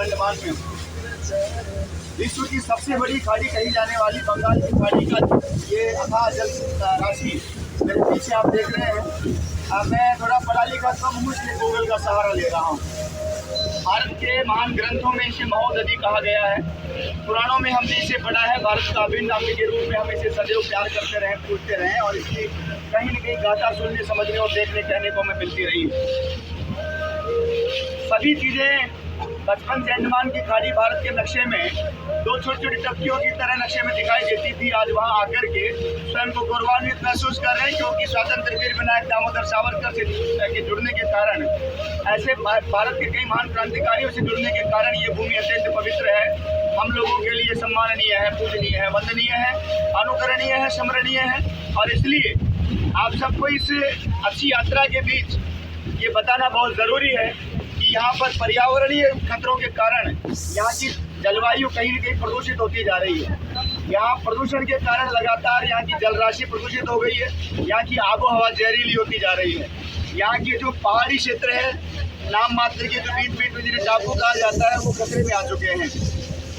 अंडमान में हूँ। विश्व की सबसे बड़ी खाड़ी कही जाने वाली बंगाल की खाड़ी का ये अथाह जल राशि मेरे पीछे आप देख रहे हैं। मैं थोड़ा पढ़ा लिखा कम हूँ, इसलिए गूगल का सहारा ले रहा हूँ। भारत के महान ग्रंथों में इसे महोदधि कहा गया है। पुराणों में हमने इसे पढ़ा है। भारत का अभिन्न अंग के रूप में हम इसे सदैव प्यार करते रहे, पूछते रहे और इसकी कहीं न कहीं गाथा सुनने, समझने और देखने कहने को हमें मिलती रही। सभी चीज़ें बचपन से अंडमान की खाड़ी भारत के नक्शे में दो छोटी छोटी टपकियों की तरह नक्शे में दिखाई देती थी। आज वहां आकर के स्वयं को गौरवान्वित महसूस कर रहे हैं, क्योंकि स्वतंत्र वीर विनायक दामोदर सावरकर से के जुड़ने के कारण, ऐसे भारत के कई महान क्रांतिकारियों से जुड़ने के कारण ये भूमि अत्यंत पवित्र है। हम लोगों के लिए सम्माननीय है, पूजनीय है, वंदनीय है, अनुकरणीय है, स्मरणीय है। और इसलिए आप सबको इस अच्छी यात्रा के बीच ये बताना बहुत ज़रूरी है कि यहाँ पर पर्यावरणीय खतरों के कारण यहाँ की जलवायु कहीं न कहीं प्रदूषित होती जा रही है। यहाँ प्रदूषण के कारण लगातार यहाँ की जल राशि प्रदूषित हो गई है। यहाँ की आबो हवा जहरीली होती जा रही है। यहाँ के जो पहाड़ी क्षेत्र है, नाम मात्र के जो बीच में जिन्हें टापू कहा जाता है, वो खतरे में आ चुके हैं।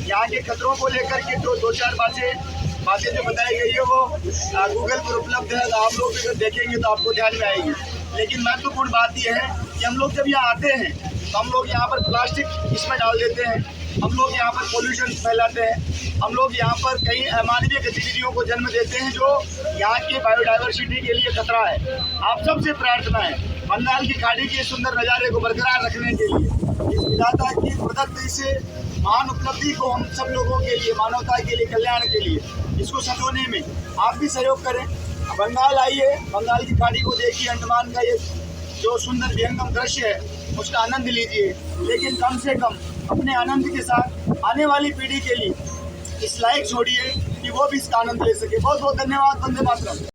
यहाँ के खतरों को लेकर के जो दो चार बातें जो बताई गई है वो गूगल पर उपलब्ध है। आप लोग अगर देखेंगे तो आपको ध्यान में आएगी। लेकिन महत्वपूर्ण बात यह है कि हम लोग जब यहाँ आते हैं तो हम लोग यहाँ पर प्लास्टिक इसमें डाल देते हैं, हम लोग यहाँ पर पोल्यूशन फैलाते हैं, हम लोग यहाँ पर कई अमानवीय गतिविधियों को जन्म देते हैं जो यहाँ की बायोडाइवर्सिटी के लिए खतरा है। आप सबसे प्रार्थना है बंगाल की खाड़ी के सुंदर नज़ारे को बरकरार रखने के लिए, इस विधाता की प्रदत्त इस महान उपलब्धि को हम सब लोगों के लिए, मानवता के लिए, कल्याण के लिए, इसको संजोने में आप भी सहयोग करें। बंगाल आइए, बंगाल की खाड़ी को देखिए, अंडमान का ये जो सुंदर विहंगम दृश्य है उसका आनंद लीजिए। लेकिन कम से कम अपने आनंद के साथ आने वाली पीढ़ी के लिए इस लायक छोड़िए कि वो भी इसका आनंद ले सके। बहुत बहुत धन्यवाद। वंदे मातरम।